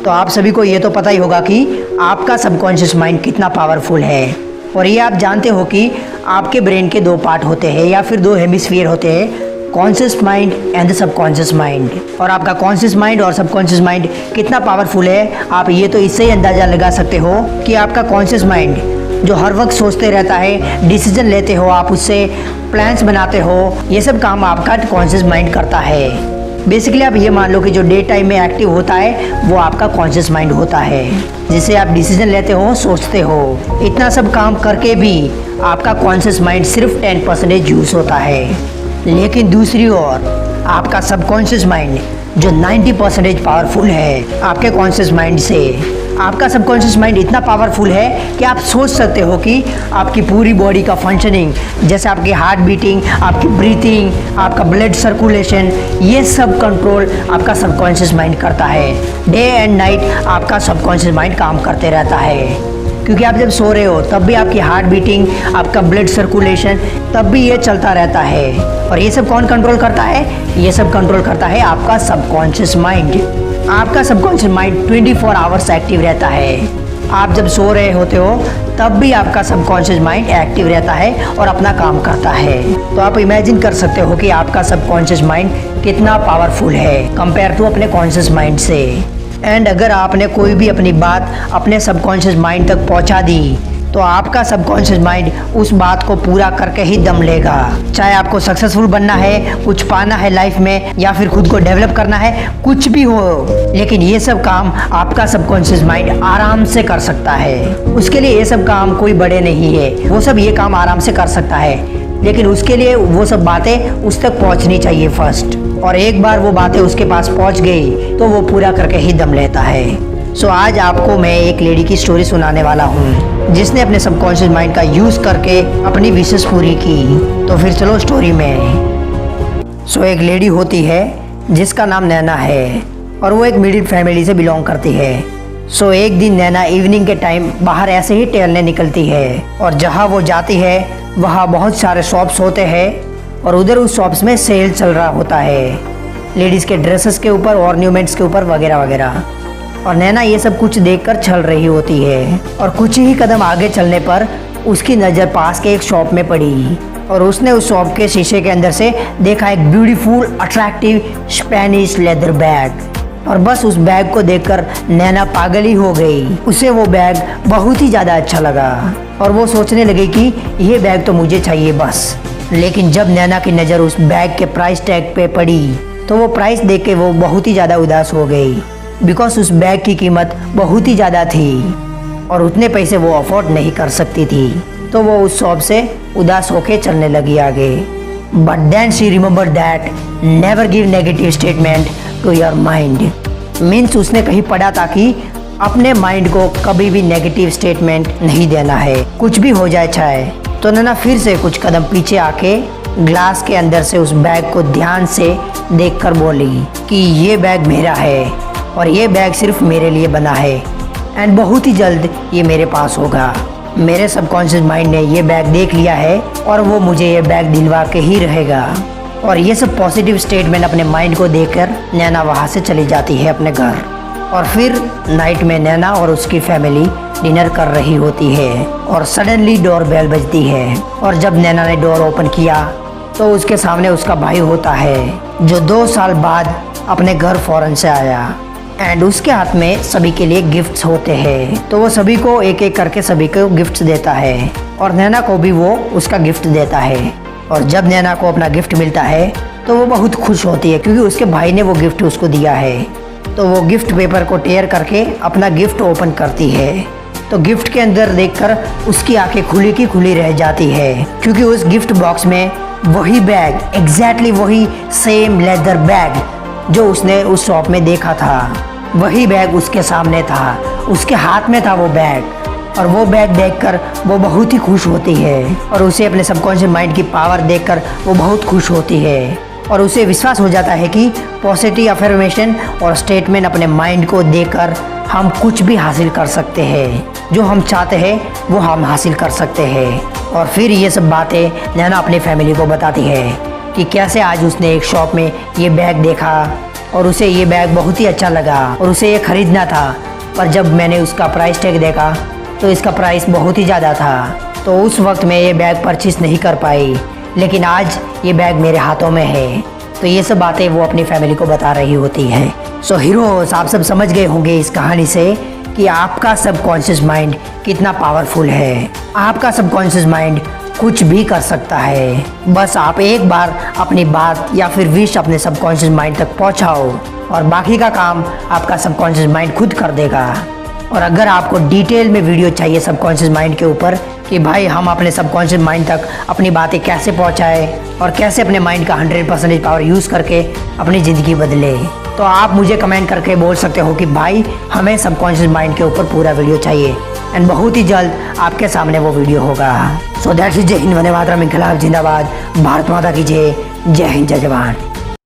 तो आप सभी को ये तो पता ही होगा कि आपका सबकॉन्शियस माइंड कितना पावरफुल है। और ये आप जानते हो कि आपके ब्रेन के दो पार्ट होते हैं या फिर दो हेमिस्फीयर होते हैं, conscious mind and the subconscious mind. और आपका कॉन्शियस माइंड और सबकॉन्शियस माइंड कितना पावरफुल है, आप ये तो इससे ही अंदाज़ा लगा सकते हो कि आपका कॉन्शियस माइंड जो हर वक्त सोचते रहता है, डिसीजन लेते हो, आप उससे प्लान्स बनाते हो, ये सब काम आपका कॉन्शियस माइंड करता है। बेसिकली आप ये मान लो कि जो डे टाइम में एक्टिव होता है वो आपका कॉन्शियस माइंड होता है, जिससे आप डिसीजन लेते हो, सोचते हो। इतना सब काम करके भी आपका कॉन्शियस माइंड सिर्फ 10% यूज़ होता है। लेकिन दूसरी ओर आपका सबकॉन्शियस माइंड जो 90% पावरफुल है आपके कॉन्शियस माइंड से। आपका सबकॉन्शियस माइंड इतना पावरफुल है कि आप सोच सकते हो कि आपकी पूरी बॉडी का फंक्शनिंग, जैसे आपकी हार्ट बीटिंग, आपकी ब्रीथिंग, आपका ब्लड सर्कुलेशन, ये सब कंट्रोल आपका सबकॉन्शियस माइंड करता है। डे एंड नाइट आपका सबकॉन्शियस माइंड काम करते रहता है, क्योंकि आप जब सो रहे हो तब भी आपकी हार्ट बीटिंग, आपका ब्लड सर्कुलेशन, तब भी ये चलता रहता है। और ये सब कौन कंट्रोल करता है? ये सब कंट्रोल करता है आपका सबकॉन्शियस माइंड। आपका सबकॉन्शियस माइंड 24 आवर्स एक्टिव रहता है। आप जब सो रहे होते हो तब भी आपका सबकॉन्शियस माइंड एक्टिव रहता है और अपना काम करता है। तो आप इमेजिन कर सकते हो कि आपका सबकॉन्शियस माइंड कितना पावरफुल है कंपेयर टू अपने कॉन्शियस माइंड से। एंड अगर आपने कोई भी अपनी बात अपने सबकॉन्शियस माइंड तक पहुंचा दी तो आपका सबकॉन्शियस माइंड उस बात को पूरा करके ही दम लेगा। चाहे आपको सक्सेसफुल बनना है, कुछ पाना है लाइफ में, या फिर खुद को डेवलप करना है, कुछ भी हो, लेकिन ये सब काम आपका सबकॉन्शियस माइंड आराम से कर सकता है। उसके लिए ये सब काम कोई बड़े नहीं है, वो सब ये काम आराम से कर सकता है, लेकिन उसके लिए वो सब बातें उस तक पहुंचनी चाहिए फर्स्ट। और एक बार वो बातें उसके पास पहुंच गई तो वो पूरा करके ही दम लेता है। सो आज आपको मैं एक लेडी की स्टोरी सुनाने वाला हूँ जिसने अपने सबकॉन्शियस माइंड का यूज़ करके अपनी विशेष पूरी की। तो फिर चलो स्टोरी में। सो एक लेडी होती है जिसका नाम नैना है और वो एक मिडिल फैमिली से बिलोंग करती है। सो एक दिन नैना इवनिंग के टाइम बाहर ऐसे ही टहलने निकलती है और जहाँ वो जाती है वहाँ बहुत सारे शॉप्स होते हैं और उधर उस शॉप्स में सेल चल रहा होता है, लेडीज़ के ड्रेसेस के ऊपर, ऑर्नामेंट्स के ऊपर वगैरह वगैरह। और नैना ये सब कुछ देखकर चल रही होती है और कुछ ही कदम आगे चलने पर उसकी नज़र पास के एक शॉप में पड़ी और उसने उस शॉप के शीशे के अंदर से देखा एक beautiful attractive Spanish leather bag. और बस उस बैग को देखकर नैना पागल ही हो गई। उसे वो बैग बहुत ही ज़्यादा अच्छा लगा और वो सोचने लगी कि ये बैग तो मुझे चाहिए बस। लेकिन जब नैना की नज़र उस बैग के प्राइस टैग पे पड़ी तो वो प्राइस देख के वो बहुत ही ज़्यादा उदास हो गई, बिकॉज उस बैग की कीमत बहुत ही ज़्यादा थी और उतने पैसे वो अफोर्ड नहीं कर सकती थी। तो वो उस शॉप से उदास होके चलने लगी आगे। But then she remember that never give negative statement to your mind. Means उसने कहीं पढ़ा था कि अपने माइंड को कभी भी नेगेटिव स्टेटमेंट नहीं देना है, कुछ भी हो जाए चाहे। तो नैना फिर से कुछ कदम पीछे आके ग्लास के अंदर से उस बैग को ध्यान से देखकर बोली कि ये बैग मेरा है और ये बैग सिर्फ मेरे लिए बना है एंड बहुत ही जल्द ये मेरे पास होगा। मेरे सबकॉन्शियस माइंड ने ये बैग देख लिया है और वो मुझे ये बैग दिलवा के ही रहेगा। और ये सब पॉजिटिव स्टेटमेंट अपने माइंड को देकर नैना वहाँ से चली जाती है अपने घर। और फिर नाइट में नैना और उसकी फैमिली डिनर कर रही होती है और सडनली डोर बेल बजती है। और जब नैना ने डोर ओपन किया तो उसके सामने उसका भाई होता है जो 2 साल बाद अपने घर फॉरेन से आया एंड उसके हाथ में सभी के लिए गिफ्ट्स होते हैं। तो वो सभी को एक एक करके सभी को गिफ्ट्स देता है और नैना को भी वो उसका गिफ्ट देता है। और जब नैना को अपना गिफ्ट मिलता है तो वो बहुत खुश होती है क्योंकि उसके भाई ने वो गिफ्ट उसको दिया है। तो वो गिफ्ट पेपर को टेयर करके अपना गिफ्ट ओपन करती है तो गिफ्ट के अंदर देखकर उसकी आंखें खुली की खुली रह जाती है, क्योंकि उस गिफ्ट बॉक्स में वही बैग, एग्जैक्टली वही सेम लेदर बैग जो उसने उस शॉप में देखा था, वही बैग उसके सामने था, उसके हाथ में था वो बैग। और वो बैग देखकर वो बहुत ही खुश होती है और उसे अपने सबकॉन्शियस माइंड की पावर देखकर वो बहुत खुश होती है और उसे विश्वास हो जाता है कि पॉजिटिव अफर्मेशन और स्टेटमेंट अपने माइंड को देकर हम कुछ भी हासिल कर सकते हैं, जो हम चाहते हैं वो हम हासिल कर सकते हैं। और फिर ये सब बातें नैना अपनी फैमिली को बताती है कि कैसे आज उसने एक शॉप में ये बैग देखा और उसे ये बैग बहुत ही अच्छा लगा और उसे ये खरीदना था। पर जब मैंने उसका प्राइस टैग देखा तो इसका प्राइस बहुत ही ज़्यादा था, तो उस वक्त मैं ये बैग परचेस नहीं कर पाई। लेकिन आज ये बैग मेरे हाथों में है, तो ये सब बातें वो अपनी फैमिली को बता रही होती है। सो हीरोज, आप सब समझ गए होंगे इस कहानी से कि आपका सबकॉन्शियस माइंड कितना पावरफुल है। आपका सबकॉन्शियस माइंड कुछ भी कर सकता है। बस आप एक बार अपनी बात या फिर विश अपने सबकॉन्शियस माइंड तक पहुंचाओ और बाकी का काम आपका सबकॉन्शियस माइंड खुद कर देगा। और अगर आपको डिटेल में वीडियो चाहिए सबकॉन्शियस माइंड के ऊपर कि भाई हम अपने सबकॉन्शियस माइंड तक अपनी बातें कैसे पहुंचाए और कैसे अपने माइंड का 100% पावर यूज़ करके अपनी ज़िंदगी बदले, तो आप मुझे कमेंट करके बोल सकते हो कि भाई हमें सबकॉन्शियस माइंड के ऊपर पूरा वीडियो चाहिए। एंड बहुत ही जल्द आपके सामने वो वीडियो होगा। So that's it. जय हिंद, वंदे मातरम, इनकलाब जिंदाबाद, भारत माता की जय, जय हिंद, जय जवान।